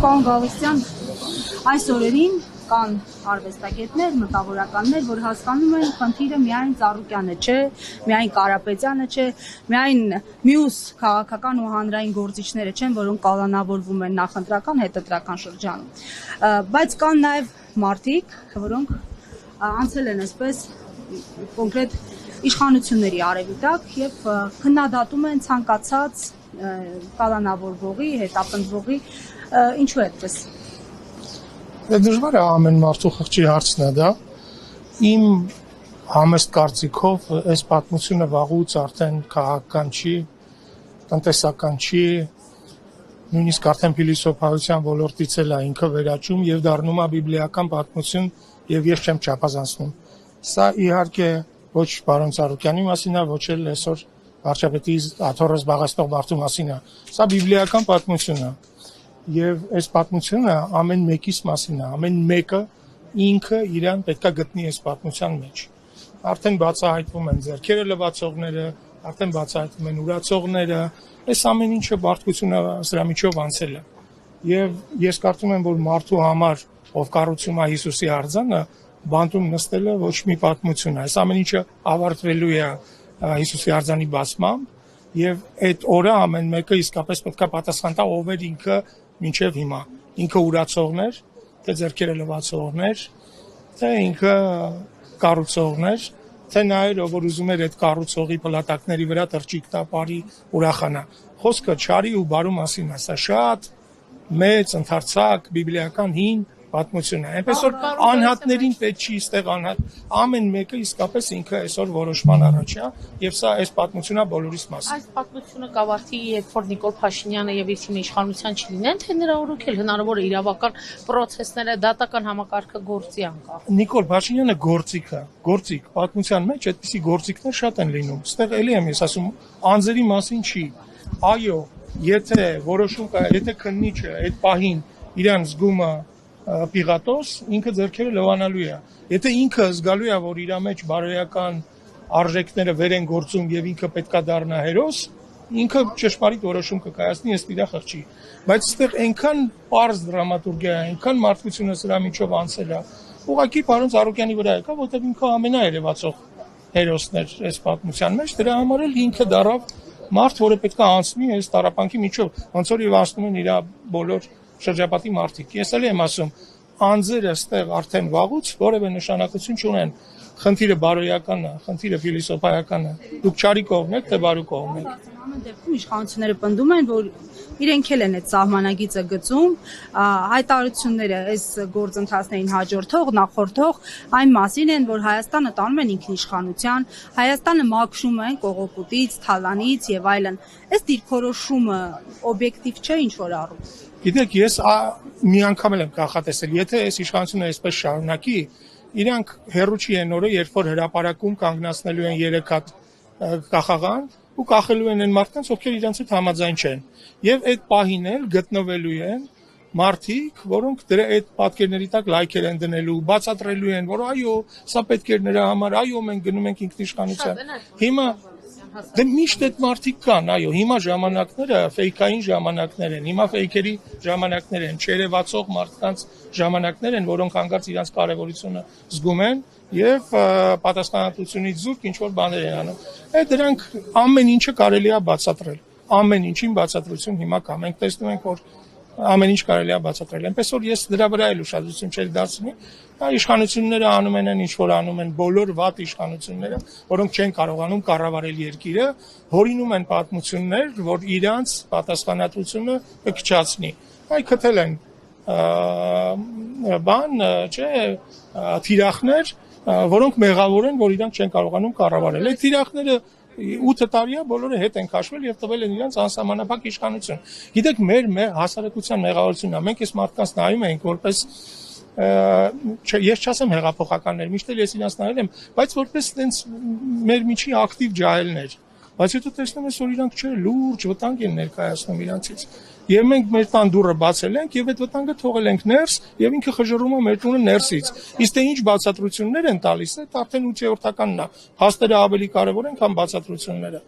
Պարոն Գալստյան, այս օրերին կան արվեստագետներ, մտավորականներ, որ հասկանում են խնդիրը միայն Ծառուկյանը չէ, միայն Կարապետյանը չէ, միայն մյուս քաղաքական ու հանրային գործիչները չեն, որոնք կալանավորվում են նախընտրական, հետընտրական շրջանում։ Բայց կան նաև մարդիկ, որոնք անցել են այսպես կոնկրետ իշխանությունների արևիտակ եւ քննադատում են ցանկացած կալանավորվողի, հետապնդվողի, ինչու է այդպես։ Դժվար է ամեն մարդու խղճի հարցն է դա։ Իմ համեստ կարծիքով այս պատմությունը վաղուց արդեն քաղաքական չի, տնտեսական չի, նույնիսկ արդեն փիլիսոփայության ոլորտից էլ է ինքը վերաճում եւ դառնում է բիբլիական պատմություն եւ ես չեմ չափազանցնում։ Սա իհարկե ոչ պարոն Ծառուկյանի մասին է, ոչ էլ այսօր վարչապետի աթոռը զբաղեցնող մարդու մասին է։ Սա բիբլիական պատմություն է։ Եվ այս պատմությունը ամեն մեկիս մասին է, ամեն մեկը ինքը իրան պետքա գտնի այս պատմության մեջ։ Արդեն բացահայտվում են ձեռքերը լվացողները, արդեն բացահայտվում են ուրացողները, այս ամեն ինչը բարդությունը սրա միջով անցել է։ Եվ ես կարծում եմ, որ մարդու համար, ով կառուցում է Հիսուսի արձանը, բանտում նստելը ոչ մի պատմություն է։ Այս ամեն ինչը ավարտվելու է Հիսուսի արձանի բացմամբ եւ այդ օրը ամեն մեկը իսկապես պետք է պատասխան տա ով էր ինքը մինչեւ հիմա։ Ինքը ուրացողներ, թե ձեռքերը լվացողներ, թե ինքը կառուցողներ, թե նա որ ուզում էր այդ կառուցողի փլատակների վրա թրջիկ տա բարի ուրախանա։ Խոսքը չարի ու բարու մասին է, սա շատ մեծ ընդարձակ բիբլիական հին պատմություն է։ Այնպես որ անհատներին պետք չի ստեղ անհատ ամեն մեկը իսկապես ինքը այսօր որոշման առաջ է եւ սա այս պատմությունն է բոլորիս մասին։ Այս պատմությունը կավարտի, երբ որ Նիկոլ Փաշինյանը եւ իր թիմը իշխանության չլինեն, թե նրա օրոքել հնարավոր է իրավական պրոցեսները, դատական համակարգը գործի անկա։ Նիկոլ Փաշինյանը գործիք պատմության մեջ այդպիսի գործիքներ շատ են լինում։ Ստեղ էլի եմ ես ասում, անձերի մասին չի։ Այո, եթե որոշում կա, եթե քննիչը այդ պահին իրան զգում է պիղատոս, ինքը ձեռքերը լվանալու է։ Եթե ինքը զգալու է, որ իր մեջ բարոյական արժեքները վեր են գործում եւ ինքը պետքա դառնա հերոս, ինքը ճշմարիտ որոշում կկայացնի ըստ իր խղճի։ Բայց այստեղ այնքան པարզ դրամատուրգիա է, այնքան մարդկությունը սրա միջով անցել է։ Ուղղակի պարոն Ծառուկյանի վրա եկա, որտեղ ինքը ամենաերևացող հերոսն էր այս պատմության մեջ, դրա համար էլ ինքը դարավ մարդ, որը պետքա անցնի այս տառապանքի միջով, ոնց որ եւ անցնում են իր բոլոր շրջապատի մարդիկ։ Ես էլ եմ ասում, անձերը ստեղ արդեն վաղուց որևէ նշանակություն չունեն։ Խնդիրը բարոյական է, խնդիրը փիլիսոփայական է։ Դուք չարի կողմն եք, թե բարու կողմն եք։ Ամեն դեպքում իշխանությունները պնդում են, որ իրենք էլ են այդ սահմանագիծը գծում, հայտարարությունները այս գործընթացներին հաջորդող, նախորդող այն մասին են, որ Հայաստանը տանում են ինքնիշխանության, Հայաստանը մաքրում են կողոպուտից, թալանից եւ այլն։ Այս դիրքորոշումը օբյեկտիվ չէ ինչ որ առում։ Գիտեք, ես մի անգամ եմ կանխատեսել, եթե այս իշխանությունը այսպես շարունակի, իրանք հերու չի են օրը, երբ որ հրապարակում կանգնացնելու են 3 հատ կախաղան ու կախելու են այն մարդկանց, ովքեր իրանց հետ համաձայն չեն։ Եվ այդ պահին էլ գտնվելու են մարդիկ, որոնք դրա այդ պատկերների տակ լայքեր են դնելու, բացատրելու են, որ այո, սա պետք էր նրա համար, այո, մենք գնում ենք ինքնիշխանության։ Հիմա դե միշտ այդ մարդիկ կան, այո, հիմա ժամանակները ֆեյքային ժամանակներ են, հիմա ֆեյքերի ժամանակներ են, չերևացող մարդկանց ժամանակներ են, որոնք հանկարծ իրենց կարևորությունը զգում են եւ պատասխանատվությունից զուրկ ինչ որ բաներ են անում։ Դրանք ամեն ինչը կարելի է բացատրել, ամեն ինչին բացատրություն հիմա կա։ Մենք տեսնում ենք, որ ամեն ինչ կարելի է բացատրել։ Այնպես որ ես դրա վրա էլ ուշադրություն չեմ դարձնի։ Իշխանությունները անում են ինչ որ անում են, բոլոր վատ իշխանությունները, որոնք չեն կարողանում կառավարել երկիրը, հորինում են պատմություններ, որ իրանց պատասխանատվությունը կքչացնի։ Այ քթել են թիրախներ, որոնք մեղավոր են, որ իրանք չեն կարողանում կառավարել։ Այդ թիրախները 8 տարի է բոլորը հետ են քաշվել եւ տվել են իրենց անսահմանափակ իշխանություն։ Գիտեք, մեր հասարակության մեղավորությունն է։ Մենք այս մարդկանց նայում ենք որպես ես չասեմ հեղափոխականներ, միշտ էլ ես իրենց նայել եմ, բայց որպես տենց մեր միջի ակտիվ ջահելներ։ Բայց հետո տեսնում ես, որ իրանք լուրջ վտանգ են ներկայացնում իրանցից։ Եվ մենք մեր տան դուռը բացել ենք եւ այդ վտանգը թողել ենք ներս եւ ինքը խժռում է մեր տունը ներսից։ Իսկ թե ինչ բացատրություններ են տալիս, դա արդեն 8-րդականն է։ Փաստերը ավելի կարեւոր են, քան բացատրությունները։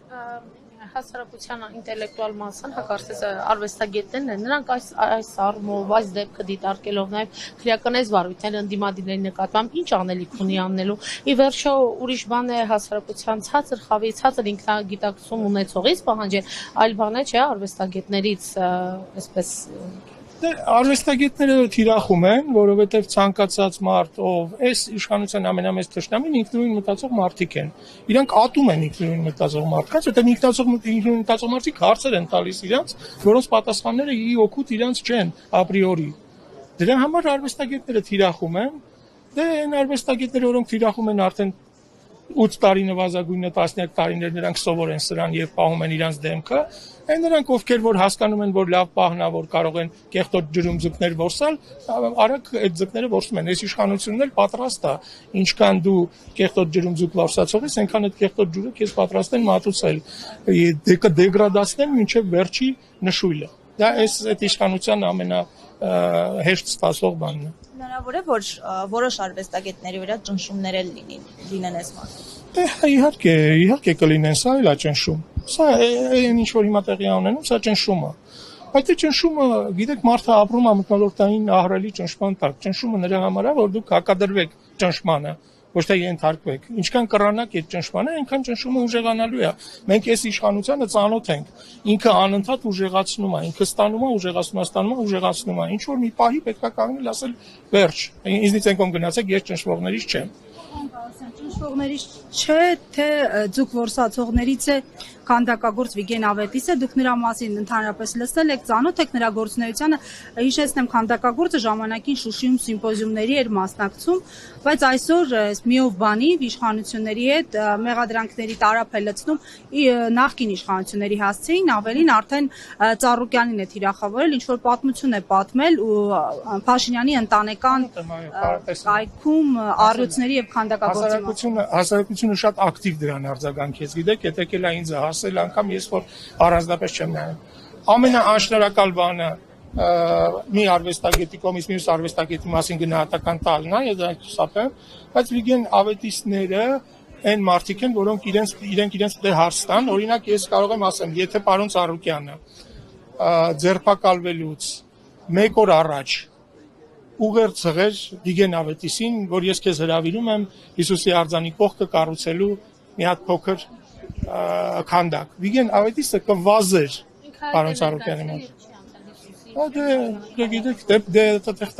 հասարակության ինտելեկտուալ մասան, հակարծես արվեստագետներն են, նրանք այս առումով, այս դեպքը դիտարկելով նաև քրեականես վարույթներ ընդդիմադիրների նկատմամբ ինչ անելիք ունի անելու։ Ի վերջո ուրիշ բան է հասարակության ցածր խավի, ցածր ինքնագիտակցում ունեցողից պահանջել, այլ բան է չէ արվեստագետներից, այսպես Արվեստագետները թիրախում են, որովհետև ցանկացած մարդ, ով այս իշխանության ամենամեծ թշնամին ինքնուրույն մտածող մարդիկ են։ Իրանք ատում են ինքնուրույն մտածող մարդկանց, որտեղ ինքնուրույն մտածող մարդիկ հարցեր են տալիս իրանց, որոնց պատասխանները ի օգուտ իրանց չեն ապրիորի։ Դրա համար արվեստագետները թիրախում են, այն արվեստագետները, որոնք թիրախում են արդեն 8 տարի նվազագույնը 10 տարիներ նրանք սովոր են սրան եւ պահում են իրանց դեմքը, այն նրանք ովքեր որ հասկանում են որ լավ պահն է որ կարող են կեղտոտ ջրում ձկներ որսալ, արագ այդ ձկները որսում են։ Այս իշխանությունն էլ պատրաստ է, ինչքան դու կեղտոտ ջրում ձուկ որսացող ես, այնքան այդ կեղտոտ ջուրը քեզ պատրաստ են մատուցել, դեգրադացնել մինչեւ վերջի նշույլը։ Դա այդ իշխանության ամենահեշտ սպասող բանն է։ Հնարավոր է որ որոշ արվեստագետների վրա ճնշումներ էլ լինեն այս մասում։ Իհարկե կլինեն, սա էլ է ճնշում։ Սա այն ինչ որ հիմա տեղի ունենում, սա ճնշում է։ Այդ ճնշումը, գիտեք, մարդը ապրում է մթնոլորտային ահռելի ճնշման տակ։ Ճնշումը նրա համար է, որ դուք հակադրվեք ճնշմանը, ոչ թե ենթարկվեք։ Ինչքան կռանաք այդ ճնշմանը, այնքան ճնշումը ուժեղանալու է։ Մենք այս իշխանությանը ծանոթ ենք։ Ինքը անընդհատ ուժեղացնում է, ինքը ստանում է, ուժեղացնում է։ Ինչ որ մի պահի պետք է կանգնել ասել վերջ։ Ինձնից ենքոն գնացեք, ես ճնշվողներից չեմ։ Ճնշվողներից չէ, թե ձուկ որսացողներից է քանդակագործ Վիգեն Ավետիսը, դուք նրա մասին ընդհանրապես լսել եք, ծանոթ եք նրա գործունեությանը, հիշեցնեմ քանդակագործը ժամանակին Շուշիում սիմպոզիումների էր մասնակցում, բայց այսօր միով բանիվ իշխանությունների հետ մեղադրանքների տարափ է լցնում նախկին իշխանությունների հասցեին, ավելին արդեն Ծառուկյանին է թիրախավորել, ինչ որ պատմություն է պատմել ու Փաշինյանի ընտանեկան կայքում առյուծների եւ քանդակագործի Հասարակությունը շատ ակտիվ դրան արձագանքեց, գիտեք, եթե եկել է ինձ հասել անգամ ես որ առանձնապես չեմ նայում։ Ամենաանշնորհակալ բանը մի արվեստագետի կողմից մյուս արվեստագետի մասին գնահատական տալն է, ես դա չսապեմ, բայց Վիգեն Ավետիսները այն մարդիկ են, որոնք իրենց դե հարց տան, օրինակ ես կարող եմ ասեմ, եթե պարոն Ծառուկյանը ձերբակալվելուց 1 օր առաջ ուղերձ եղեր Վիգեն Ավետիսին, որ ես քեզ հրավիրում եմ Հիսուսի արձանի կողքը կառուցելու մի հատ փոքր քանդակ։ Վիգեն Ավետիսը կվազեր պարոն Ծառուկյանի մոտ։ Դե գիտեք, դե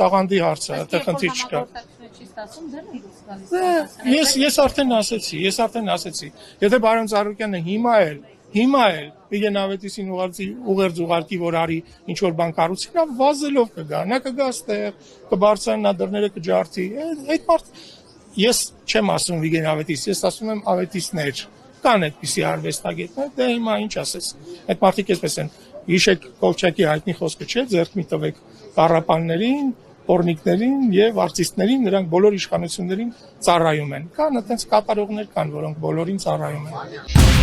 տաղանդի հարց է, այդտեղ խնդիր չկա։ Ես արդեն ասեցի, եթե պարոն Ծառուկյանը հիմա էլ Վիգեն Ավետիսին ուղերձ ուղարկի, որ արի ինչ որ բան կառուցի, նա վազելով կգա, նա կգա այստեղ, կբարձրանա, դռները կջարդի։ Այդ մարդ ես չեմ ասում Վիգեն Ավետիս, ես ասում եմ Ավետիսներ, կան այդպիսի արվեստագետներ, դե հիմա ինչ ասես։ Այդ մարդիկ էսպես են։ Հիշեք Կոլչակի հայտնի խոսքը չէ, ձեռք մի տվեք կառապաններին, օրնիկներին եւ արտիստներին, նրանք բոլոր իշխանություններին ծառայում են։ Կան այդպես կատարողներ կան, որոնք բոլորին ծառայում են։